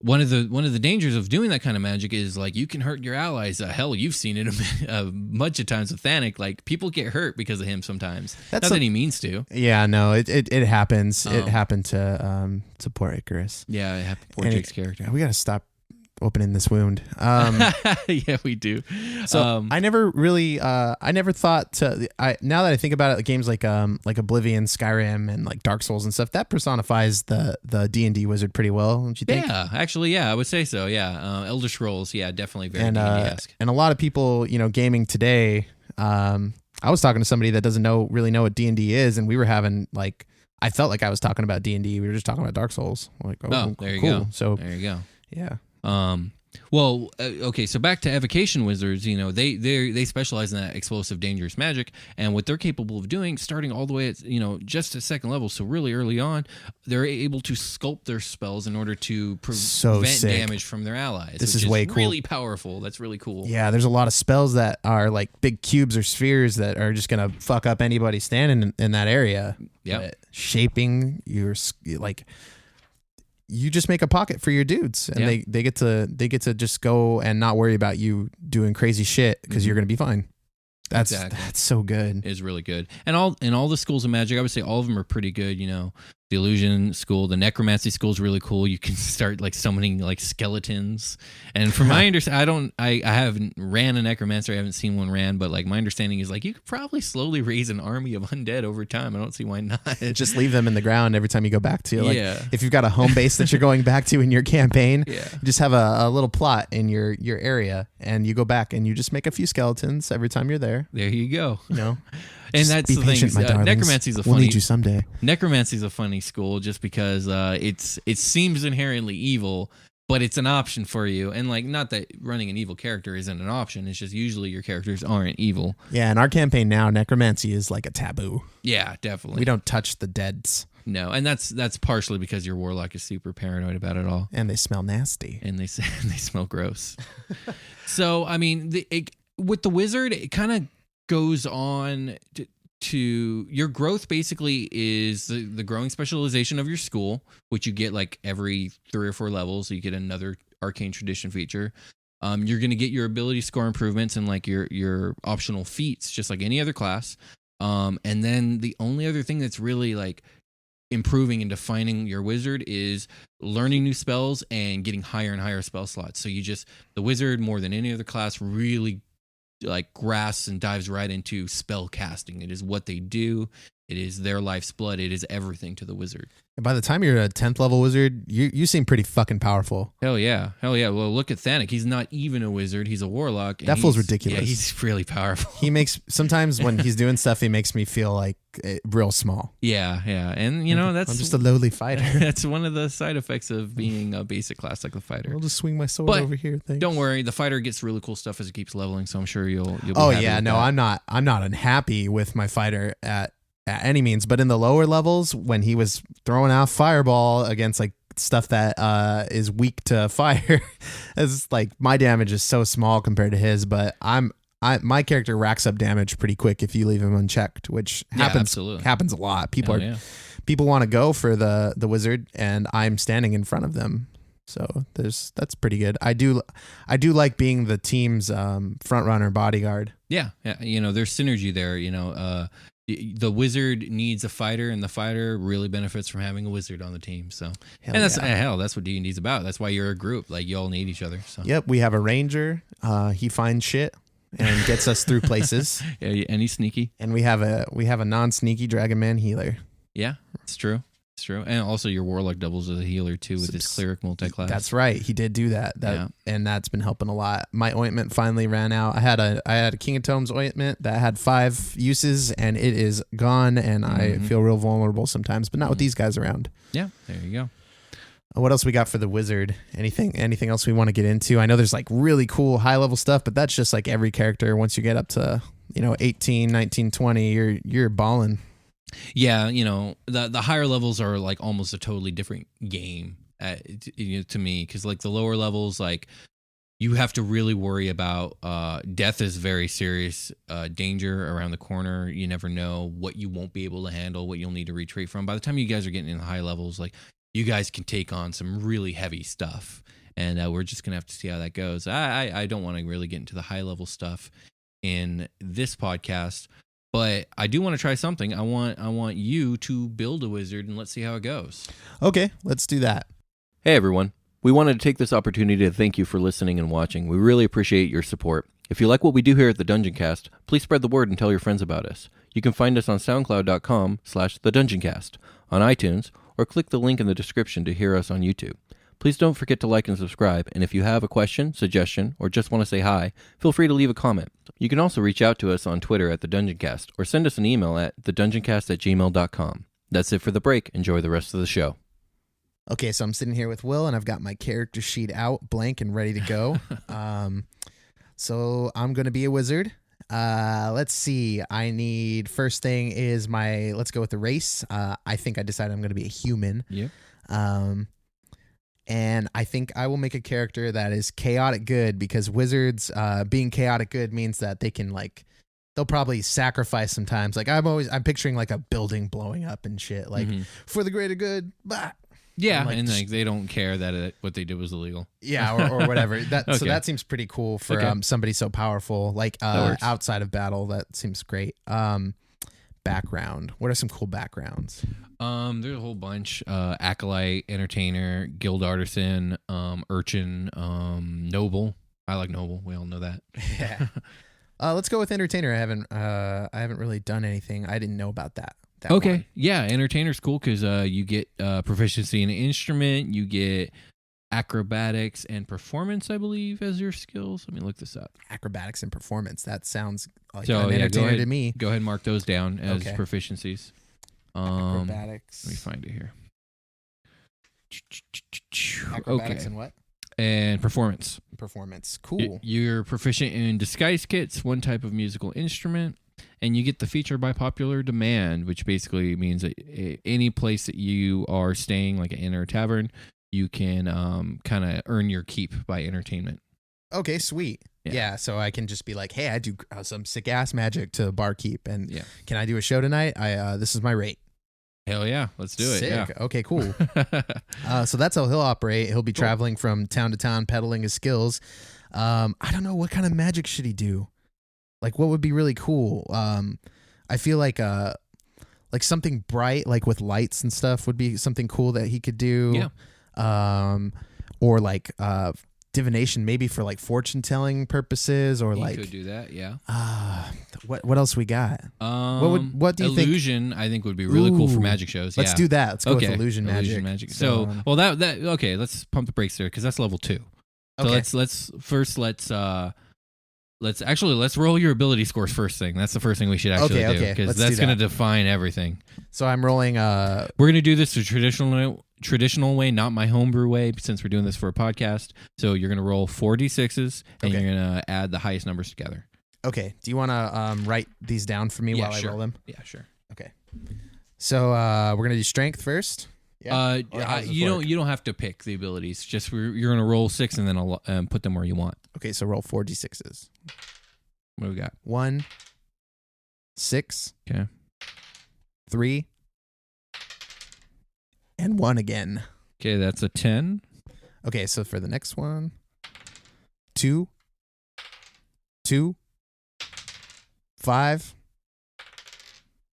One of the dangers of doing that kind of magic is like you can hurt your allies. Hell, you've seen it a bunch of times with Thanik. Like people get hurt because of him sometimes. Not that he means to. Yeah, no, it happens. It happened to poor Icarus. Yeah, it happened to poor Jake's character. We got to stop opening this wound. Yeah, we do. So I never really, I never thought to. Now that I think about it, games like Oblivion, Skyrim, and like Dark Souls and stuff, that personifies the D&D wizard pretty well. Don't you think? Yeah, actually, yeah, I would say so. Yeah, Elder Scrolls, yeah, definitely very D&D-esque. And a lot of people, gaming today. I was talking to somebody that doesn't really know what D&D is, and we were having like. I felt like I was talking about D&D. We were just talking about Dark Souls. Like, there you cool. go. So there you go. Yeah. Well, okay, so back to evocation wizards, they specialize in that explosive, dangerous magic, and what they're capable of doing, starting all the way at, just at second level, so really early on, they're able to sculpt their spells in order to prevent damage from their allies. This is way cool. Really powerful. That's really cool. Yeah, there's a lot of spells that are like big cubes or spheres that are just going to fuck up anybody standing in that area. Yeah. Shaping your, like... You just make a pocket for your dudes, and they get to just go and not worry about you doing crazy shit because you're going to be fine. That's so good. It's really good. And all the schools of magic, I would say all of them are pretty good. The illusion school, the necromancy school is really cool. You can start like summoning like skeletons. And from my understanding, I haven't ran a necromancer. I haven't seen one ran, but like my understanding is like you could probably slowly raise an army of undead over time. I don't see why not. Just leave them in the ground every time you go back to. Like, if you've got a home base that you're going back to in your campaign, you just have a little plot in your area, and you go back and you just make a few skeletons every time you're there. There you go. And that's be the patient, thing. my darlings. Necromancy's We'll need you someday. Necromancy's a funny school just because it seems inherently evil, but it's an option for you. And like, not that running an evil character isn't an option. It's just usually your characters aren't evil. Yeah, in our campaign now, necromancy is like a taboo. Yeah, definitely. We don't touch the deads. No, and that's partially because your warlock is super paranoid about it all, and they smell nasty, and they smell gross. So I mean, with the wizard, it kind of goes on to your growth. Basically, is the growing specialization of your school, which you get like every 3 or 4 levels. So you get another arcane tradition feature. You're going to get your ability score improvements and like your optional feats, just like any other class. And then the only other thing that's really like improving and defining your wizard is learning new spells and getting higher and higher spell slots. So the wizard, more than any other class, really like grasps and dives right into spell casting. It is what they do. It is their life's blood. It is everything to the wizard. And by the time you're a 10th level wizard, you seem pretty fucking powerful. Hell yeah. Well, look at Thanik. He's not even a wizard. He's a warlock. That feels ridiculous. Yeah, he's really powerful. Sometimes when he's doing stuff, he makes me feel like real small. Yeah. And that's... I'm just a lowly fighter. That's one of the side effects of being a basic class like the fighter. I'll just swing my sword over here. Thanks. Don't worry. The fighter gets really cool stuff as it keeps leveling, so I'm sure you'll be Oh, happy yeah. with No, that. I'm not unhappy with my fighter at any means, but in the lower levels, when he was throwing out fireball against like stuff that is weak to fire, it's like my damage is so small compared to his. But my character racks up damage pretty quick if you leave him unchecked, which happens a lot. People want to go for the wizard, and I'm standing in front of them. So that's pretty good. I do like being the team's front runner bodyguard. Yeah. There's synergy there. The wizard needs a fighter, and the fighter really benefits from having a wizard on the team. So, that's what D&D's about. That's why you're a group. Like, you all need each other. So. Yep, we have a ranger. He finds shit and gets us through places. Yeah, and he's sneaky. And we have a non-sneaky dragon man healer. Yeah, it's true. It's true. And also your warlock doubles as a healer too with his cleric multi-class. That's right. He did do that. And that's been helping a lot. My ointment finally ran out. I had a King of Tomes ointment that had 5 uses, and it is gone, and I feel real vulnerable sometimes, but not with these guys around. Yeah, there you go. What else we got for the wizard? Anything else we want to get into? I know there's like really cool high level stuff, but that's just like every character. Once you get up to 18, 19, 20, you're balling. Yeah, the higher levels are like almost a totally different game to me, because like the lower levels, like you have to really worry about death is very serious danger around the corner. You never know what you won't be able to handle, what you'll need to retreat from. By the time you guys are getting in the high levels, like you guys can take on some really heavy stuff, and we're just gonna have to see how that goes. I don't want to really get into the high level stuff in this podcast. But I do want to try something. I want you to build a wizard, and let's see how it goes. Okay, let's do that. Hey, everyone. We wanted to take this opportunity to thank you for listening and watching. We really appreciate your support. If you like what we do here at the Dungeoncast, please spread the word and tell your friends about us. You can find us on soundcloud.com/thedungeoncast, on iTunes, or click the link in the description to hear us on YouTube. Please don't forget to like and subscribe, and if you have a question, suggestion, or just want to say hi, feel free to leave a comment. You can also reach out to us on Twitter at The Dungeoncast, or send us an email at thedungeoncast@gmail.com. That's it for the break. Enjoy the rest of the show. Okay, so I'm sitting here with Will, and I've got my character sheet out, blank and ready to go. So I'm going to be a wizard. Let's see. I need, first thing is let's go with the race. I think I decided I'm going to be a human. Yep. And I think I will make a character that is chaotic good, because wizards being chaotic good means that they can, like, they'll probably sacrifice sometimes. Like, I'm picturing like a building blowing up and shit, like for the greater good. Bah. Yeah, and like they don't care that what they did was illegal. Yeah, or whatever. Okay. So that seems pretty cool for somebody so powerful, like outside of battle. That seems great. Background. What are some cool backgrounds? There's a whole bunch. Acolyte, entertainer, guild artisan, urchin, noble. I like noble. We all know that. Yeah. Let's go with entertainer. I haven't really done anything. I didn't know about that. Okay. One. Yeah, entertainer's cool because you get proficiency in an instrument, you get acrobatics and performance, I believe, as your skills. Let me look this up. Acrobatics and performance. That sounds like an entertainer to me. Go ahead and mark those down as proficiencies. Acrobatics. Let me find it here. Acrobatics and what? And performance. Performance. Cool. You're proficient in disguise kits, one type of musical instrument. And you get the feature by popular demand, which basically means that any place that you are staying, like an inn or a tavern, you can kind of earn your keep by entertainment. Okay, sweet. Yeah, so I can just be like, hey, I do some sick ass magic to barkeep, and can I do a show tonight? This is my rate. Hell yeah, let's do it. Sick. Yeah. Okay, cool. So that's how he'll operate. He'll be traveling from town to town, peddling his skills. I don't know, what kind of magic should he do? Like, what would be really cool? I feel like something bright, like with lights and stuff, would be something cool that he could do. Yeah. Or like divination, maybe for like fortune telling purposes, or he could do that. Yeah. What else we got? What do you think? Illusion, I think, would be really cool for magic shows. Let's do that. Let's go with illusion magic. So, that okay. Let's pump the brakes there because that's level 2. So let's roll your ability scores first thing. That's the first thing we should actually do, because that's going to define everything. So I'm rolling. We're going to do this the traditional way, not my homebrew way, since we're doing this for a podcast. So you're going to roll 4d6s, and you're going to add the highest numbers together. Okay. Do you want to write these down for me while I roll them? Yeah, sure. Okay. So we're going to do strength first. Yeah. You don't have to pick the abilities. Just you're going to roll 6 and then I'll put them where you want. Okay, so roll 4d6s. What do we got? 1, 6. Okay. 3. And 1 again. Okay, that's a 10. Okay, so for the next one, 2, 2, 5,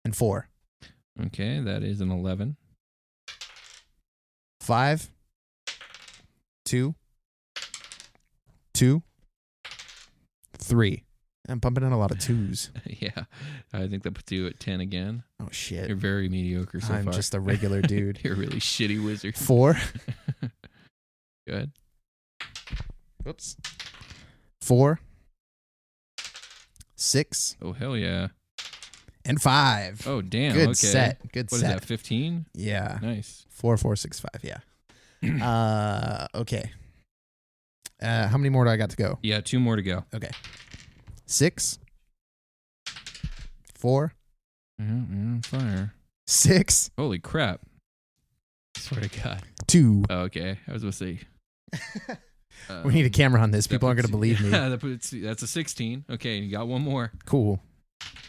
and 4. Okay, that is an 11. 5, 2, 2, 3. I'm bumping in a lot of 2s. Yeah, I think that puts you at 10 again. Oh, shit. You're very mediocre so far. I'm just a regular dude. You're a really shitty wizard. 4. Good. Oops. 4, 6. Oh, hell yeah. And 5. Oh, damn. Good okay. set. Good what set. What is that, 15? Yeah. Nice. 4, 4, 6, 5. Yeah. Okay. How many more do I got to go? Yeah, 2 more to go. Okay. 6. 4. Fire. 6. Holy crap. I swear to God. 2. Oh, okay. I was going to say. We need a camera on this. People aren't going to believe me. Yeah, that's a 16. Okay, you got one more. Cool.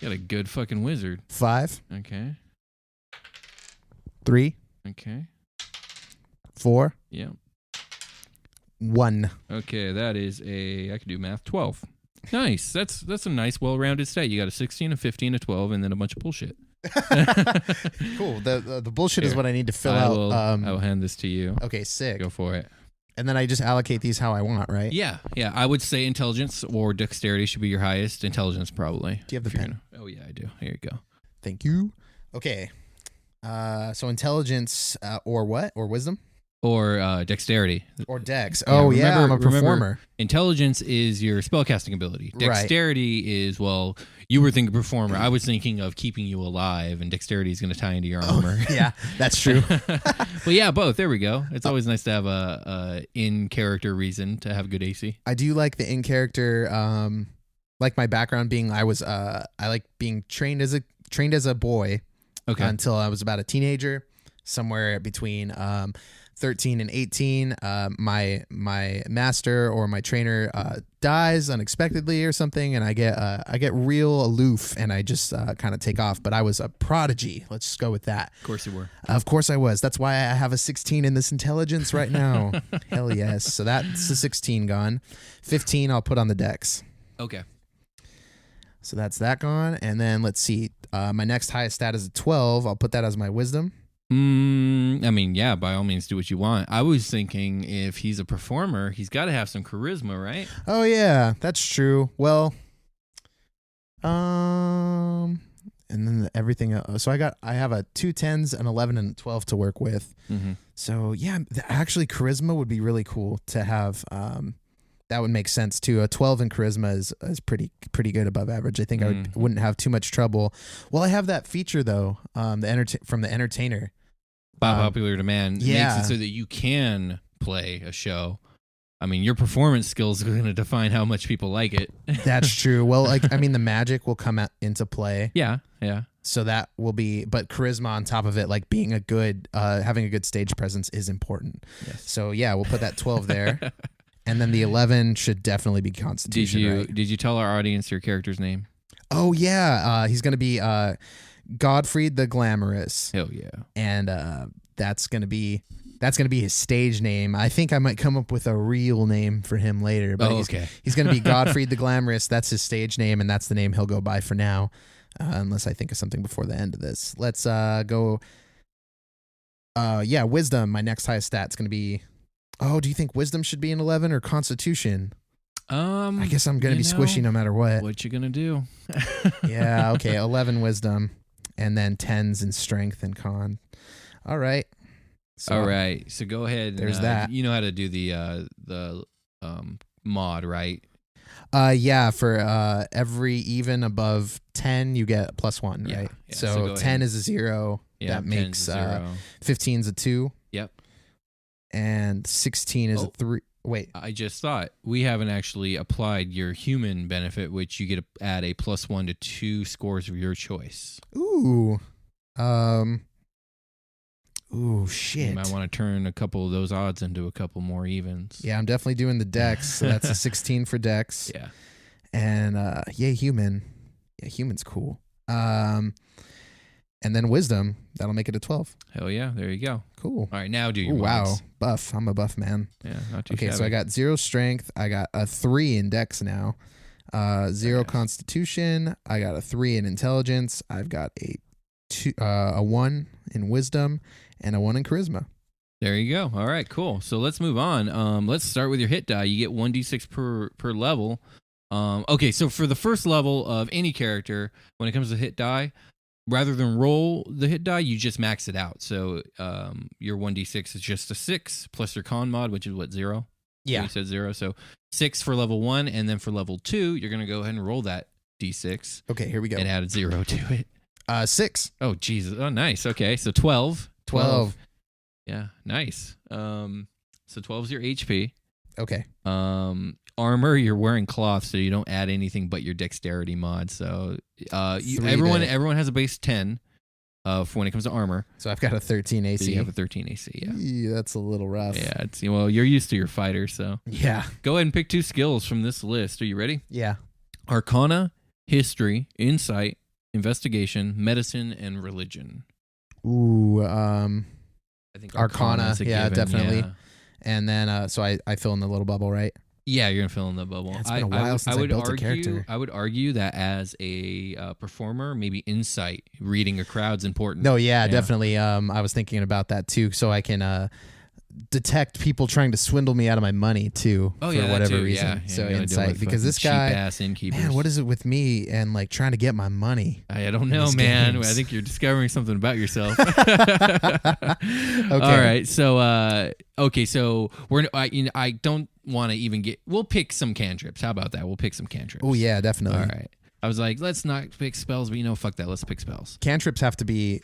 You got a good fucking wizard. 5. Okay. 3. Okay. 4. Yeah. 1. Okay, that is I can do math, 12. Nice. That's a nice, well-rounded stat. You got a 16, a 15, a 12, and then a bunch of bullshit. Cool. The bullshit is what I need to fill I out. will hand this to you. Okay, sick. Go for it. And then I just allocate these how I want, right? Yeah. I would say intelligence or dexterity should be your highest. Intelligence, probably. Do you have the pen? Oh, yeah, I do. Here you go. Thank you. Okay. So intelligence or what? Or wisdom? Or dexterity. Or dex. Oh, yeah, I'm a performer. Intelligence is your spellcasting ability. Dexterity is, well, you were thinking performer. I was thinking of keeping you alive, and dexterity is going to tie into your armor. Yeah, that's true. Well, yeah, both. There we go. It's always nice to have a in-character reason to have good AC. I do like the in-character, like my background being I like being trained as a boy until I was about a teenager, somewhere between 13 and 18. My master or my trainer dies unexpectedly or something, and I get real aloof, and I just kind of take off. But I was a prodigy. Let's just go with that. Of course you were. Of course I was. That's why I have a 16 in this intelligence right now. Hell yes. So that's the 16 gone. 15 I'll put on the dex. Okay. So that's that gone. And then let's see. My next highest stat is a 12. I'll put that as my wisdom. I mean, yeah, by all means, do what you want. I was thinking if he's a performer, he's got to have some charisma, right? Oh, yeah, that's true. Well, and then everything. So I have a 2 10s, an 11, and a 12 to work with. Mm-hmm. So yeah, actually, charisma would be really cool to have. That would make sense too. A 12 in charisma is pretty good above average. I think I wouldn't have too much trouble. Well, I have that feature though, from the entertainer. By popular demand, makes it so that you can play a show. I mean, your performance skills are going to define how much people like it. That's true. Well, the magic will come into play. Yeah. So that will be, but charisma on top of it, like being having a good stage presence is important. Yes. So yeah, we'll put that 12 there. And then the 11 should definitely be Constitution. Did you tell our audience your character's name? Oh yeah, he's gonna be Godfried the Glamorous. Hell yeah! And that's gonna be his stage name. I think I might come up with a real name for him later. But he's gonna be Godfried the Glamorous. That's his stage name, and that's the name he'll go by for now, unless I think of something before the end of this. Let's go. Wisdom. My next highest stat's gonna be. Oh, do you think wisdom should be an 11 or Constitution? I guess I'm going to be squishy no matter what. What you going to do? Yeah, okay, 11 wisdom, and then 10s in strength and con. All right. So go ahead. There's that. You know how to do the mod, right? Yeah, for every even above 10, you get +1, right? Yeah. So 10 is a 0. Yeah, that makes 15 is a 2. Yep. And 16 is a 3. Wait. I just thought we haven't actually applied your human benefit, which you get to add a +1 to 2 scores of your choice. Ooh. Ooh, shit. You might want to turn a couple of those odds into a couple more evens. Yeah, I'm definitely doing the dex. So that's a 16 for dex. Yeah. And human. Yeah, human's cool. And then wisdom, that'll make it a 12. Hell yeah, there you go. Cool. All right, now do your wow, mods. buff. I'm a buff man. Yeah, not too Okay, shabby. so I got 0 strength. I got a 3 in dex now. 0 constitution. I got a 3 in intelligence. I've got a 1 in wisdom and a 1 in charisma. There you go. All right, cool. So let's move on. Let's start with your hit die. You get 1d6 per level. Okay, so for the first level of any character, when it comes to hit die, rather than roll the hit die, you just max it out. So your 1d6 is just a 6 plus your con mod, which is what, 0? Yeah. You said 0. So 6 for level 1, and then for level 2, you're going to go ahead and roll that d6. Okay, here we go. And add a 0 to it. 6. Oh, Jesus. Oh, nice. Okay, so 12. 12. Yeah, nice. So 12 is your HP. Okay. Armor, you're wearing cloth, so you don't add anything but your dexterity mod. So everyone has a base 10 for when it comes to armor. So I've got a 13 AC. So you have a 13 AC, yeah. That's a little rough. Yeah, well, you're used to your fighter, so. Yeah. Go ahead and pick 2 skills from this list. Are you ready? Yeah. Arcana, History, Insight, Investigation, Medicine, and Religion. Ooh, I think Arcana, yeah, given, definitely. Yeah. And then, so I fill in the little bubble, right? Yeah, you're gonna fill in the bubble. Yeah, it's been a while since I built a character. I would argue that as a performer, maybe insight, reading a crowd's important. No, yeah, definitely. I was thinking about that too, so I can detect people trying to swindle me out of my money too, for whatever reason. Yeah, so insight, because this guy, cheap-ass innkeepers. man, what is it with me and like trying to get my money? I don't know, man. Games. I think you're discovering something about yourself. Okay. All right. So, so I don't want to even get. We'll pick some cantrips. How about that? We'll pick some cantrips. Oh yeah, definitely. All right. I was like, let's not pick spells, but fuck that. Let's pick spells. Cantrips have to be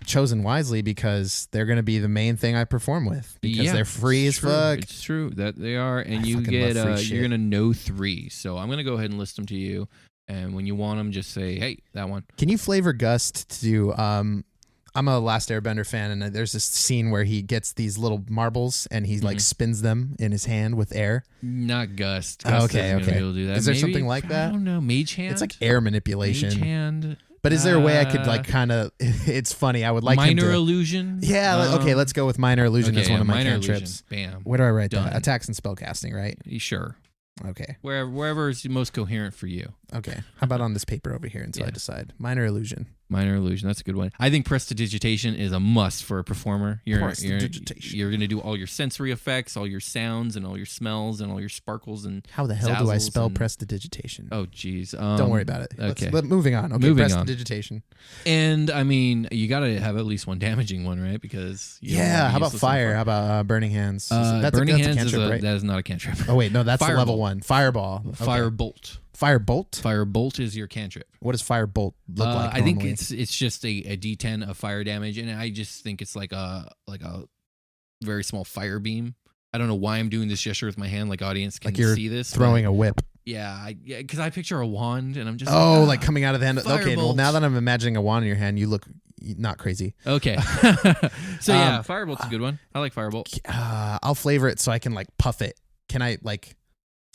chosen wisely because they're going to be the main thing I perform with because they're free as fuck. It's true that they are, and you fucking get love free shit. you're gonna know 3. So I'm gonna go ahead and list them to you, and when you want them, just say, hey, that one. Can you flavor Gust to I'm a Last Airbender fan, and there's this scene where he gets these little marbles and he like spins them in his hand with air. Not Gust. Okay. Be able to do that. Is there something like that? I don't know. Mage Hand. It's like air manipulation. Mage Hand. But is there a way I could like kind of? It's funny. I would like minor him to, illusion. Yeah. Okay. Let's go with minor illusion as one of my minor cantrips. Illusion. Bam. Where do I write Done. that? Attacks and spellcasting, right? Sure. Okay. Wherever is most coherent for you. Okay. How about on this paper over here until I decide? Minor illusion. Minor illusion. That's a good one. I think prestidigitation is a must for a performer. You're going to do all your sensory effects, all your sounds, and all your smells, and all your sparkles and. How the hell do I spell prestidigitation? Oh, geez. Don't worry about it. Okay. But moving on. Okay. Prestidigitation. And I mean, you got to have at least one damaging one, right? Because how about fire? How about burning hands? Burning hands is a cantrip, right? That is not a cantrip. Oh wait, no, that's the level 1. Fireball. Okay. Firebolt. Firebolt? Firebolt is your cantrip. What does firebolt look like? I think it's just a D10 of fire damage, and I just think it's like a very small fire beam. I don't know why I'm doing this gesture with my hand, like audience can see this. Throwing a whip. Yeah, because I picture a wand, and I'm just like coming out of the hand. Okay, well firebolt. now that I'm imagining a wand in your hand, you look not crazy. Okay, so firebolt's a good one. I like firebolt. I'll flavor it so I can like puff it. Can I like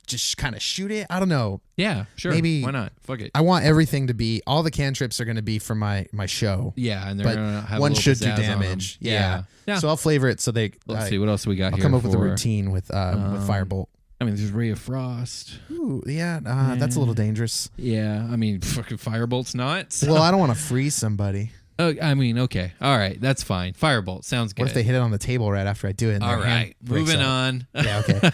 just kind of shoot it? I don't know. Yeah, sure. Maybe. Why not? Fuck it. I want everything to be. All the cantrips are going to be for my show. Yeah, and they're gonna have one a should do pizzazz on damage. them. Yeah. So I'll flavor it so they. Let's see what else we got I'll here. come up with a routine with firebolt. I mean, there's Ray of Frost. Ooh, yeah, that's a little dangerous. Yeah, I mean, fucking firebolt's not. So. Well, I don't want to freeze somebody. Oh, I mean, okay, all right, that's fine. Firebolt sounds good. What if they hit it on the table right after I do it? And all right, moving on. Yeah, okay.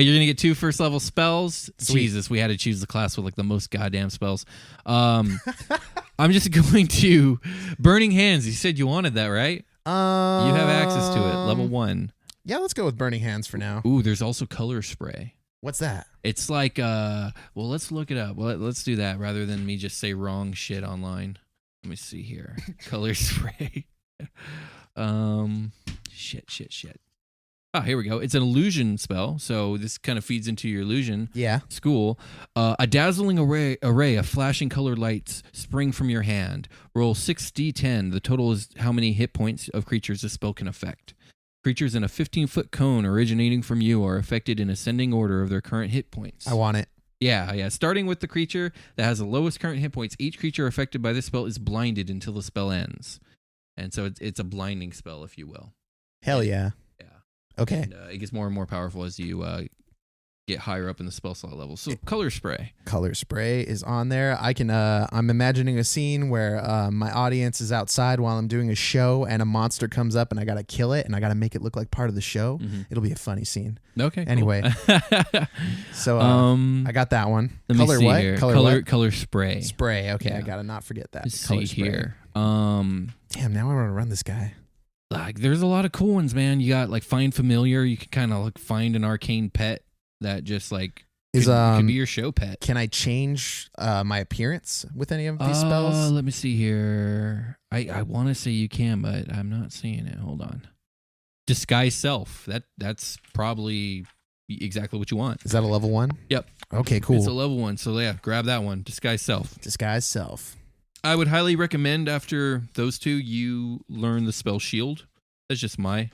You're gonna get 2 first level spells. Sweet. Jesus, we had to choose the class with like the most goddamn spells. I'm just going to Burning Hands. You said you wanted that, right? You have access to it. Level 1. Yeah, let's go with Burning Hands for now. Ooh, there's also Color Spray. What's that? It's like, well, let's look it up. Well, let's do that rather than me just say wrong shit online. Let me see here. Color Spray. Shit. Oh, here we go. It's an illusion spell, so this kind of feeds into your illusion. Yeah. School. A dazzling array of flashing colored lights spring from your hand. Roll 6d10. The total is how many hit points of creatures the spell can affect. Creatures in a 15-foot cone originating from you are affected in ascending order of their current hit points. I want it. Yeah. Starting with the creature that has the lowest current hit points, each creature affected by this spell is blinded until the spell ends. And so it's a blinding spell, if you will. Hell yeah. Yeah. Okay. And, it gets more and more powerful as you get higher up in the spell slot level. So Color Spray. Color Spray is on there. I can. I'm imagining a scene where my audience is outside while I'm doing a show, and a monster comes up, and I gotta kill it, and I gotta make it look like part of the show. Mm-hmm. It'll be a funny scene. Okay. Anyway, cool. so I got that one. Let Color me see what? here. Color Color Spray. Spray. Okay, Yeah. I gotta not forget that. Let's Color see spray. here. Damn, now I want to run this guy. Like, there's a lot of cool ones, man. You got like Find Familiar. You can kind of like find an arcane pet that just like could be your show pet. Can I change my appearance with any of these spells? Let me see here. I want to say you can, but I'm not seeing it. Hold on. Disguise Self. That's probably exactly what you want. Is that a level 1? Yep. Okay, cool. It's a level 1, so yeah, grab that one. Disguise Self. Disguise Self. I would highly recommend after those 2, you learn the spell Shield. That's just my.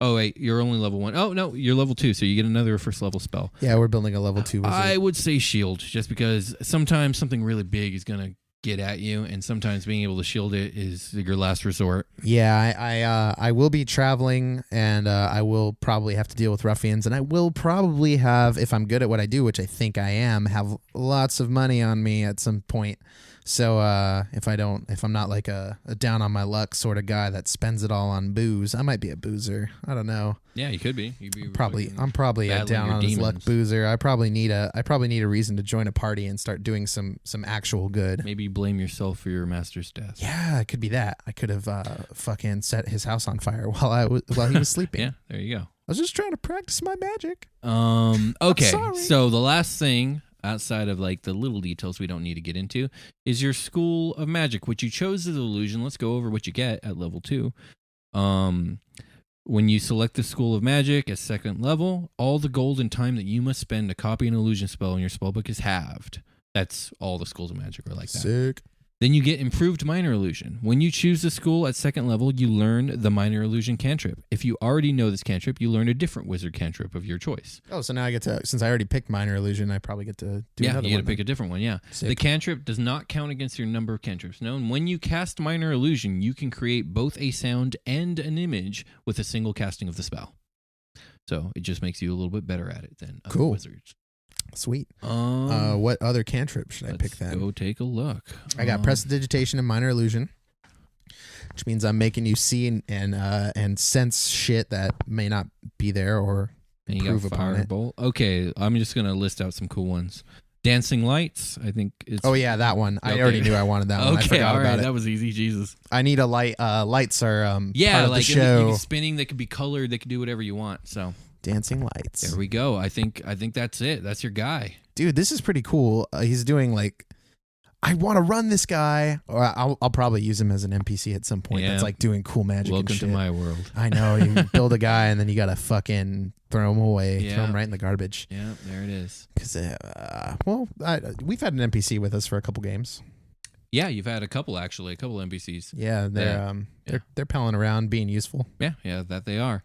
Oh wait, you're only level 1. Oh no, you're level 2, so you get another first level spell. Yeah, we're building a level 2 wizard. I would say Shield, just because sometimes something really big is gonna get at you, and sometimes being able to shield it is your last resort. Yeah, I will be traveling, and I will probably have to deal with ruffians, and I will probably have, if I'm good at what I do, which I think I am, have lots of money on me at some point. So if I'm not like a down on my luck sort of guy that spends it all on booze, I might be a boozer. I don't know. Yeah, you could be. I'm probably a down on his luck boozer. I probably need a reason to join a party and start doing some actual good. Maybe blame yourself for your master's death. Yeah, it could be that. I could have fucking set his house on fire while he was sleeping. Yeah, there you go. I was just trying to practice my magic. Okay, so the last thing outside of like the little details we don't need to get into is your school of magic, which you chose as an illusion. Let's go over what you get at level 2. When you select the school of magic at 2nd level, all the gold and time that you must spend to copy an illusion spell in your spellbook is halved. That's all the schools of magic are like that. Sick. Then you get improved minor illusion. When you choose the school at 2nd level, you learn the minor illusion cantrip. If you already know this cantrip, you learn a different wizard cantrip of your choice. Oh, so now I get to, since I already picked minor illusion, I probably get to do another one. Yeah, you get to pick a different one, yeah. Sick. The cantrip does not count against your number of cantrips. No, and when you cast minor illusion, you can create both a sound and an image with a single casting of the spell. So it just makes you a little bit better at it than other wizards. Sweet. What other cantrip should I pick then? Let's go take a look. I got prestidigitation and minor illusion, which means I'm making you see and sense shit that may not be there or improve upon it. Okay, I'm just gonna list out some cool ones. Dancing lights, I think it's. Oh yeah, that one. I already knew I wanted that one. Okay, I forgot all right, about it. that was easy. Jesus. I need a light. Lights are part of like the show. spinning. They could be colored. They could do whatever you want. So. Dancing lights. There we go. I think that's it. That's your guy. Dude, this is pretty cool. He's doing like, I want to run this guy. Or I'll probably use him as an NPC at some point. Yeah. That's like doing cool magic. Welcome and shit. to my world. I know. You build a guy and then you got to fucking throw him away. Yeah. Throw him right in the garbage. Yeah, there it is. Because, we've had an NPC with us for a couple games. Yeah, you've had a couple NPCs. Yeah, they're palling around, being useful. Yeah, that they are.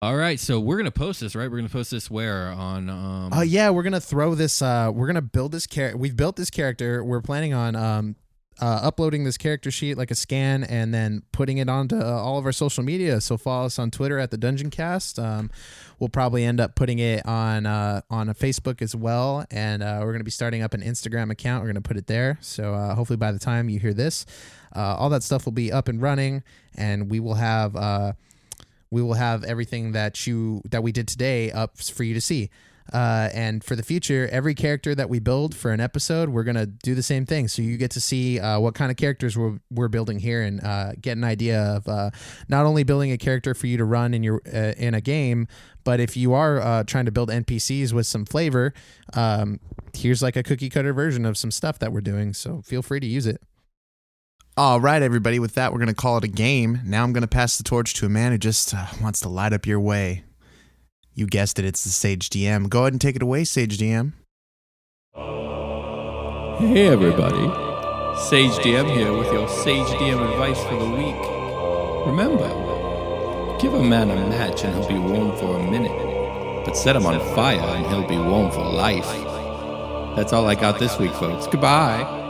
All right, so we're gonna post this, right? We're gonna post this where on? Yeah, we're gonna throw this. We're gonna build this character. We've built this character. We're planning on uploading this character sheet like a scan and then putting it onto all of our social media. So follow us on Twitter at the Dungeoncast. We'll probably end up putting it on a Facebook as well, and we're gonna be starting up an Instagram account. We're gonna put it there. So hopefully by the time you hear this, all that stuff will be up and running, and we will have. We will have everything that we did today up for you to see. And for the future, every character that we build for an episode, we're going to do the same thing. So you get to see what kind of characters we're building here and get an idea of not only building a character for you to run in a game, but if you are trying to build NPCs with some flavor, here's like a cookie cutter version of some stuff that we're doing. So feel free to use it. All right, everybody. With that, we're going to call it a game. Now I'm going to pass the torch to a man who just wants to light up your way. You guessed it. It's the Sage DM. Go ahead and take it away, Sage DM. Hey, everybody. Sage DM here with your Sage DM advice for the week. Remember, give a man a match and he'll be warm for a minute. But set him on fire and he'll be warm for life. That's all I got this week, folks. Goodbye.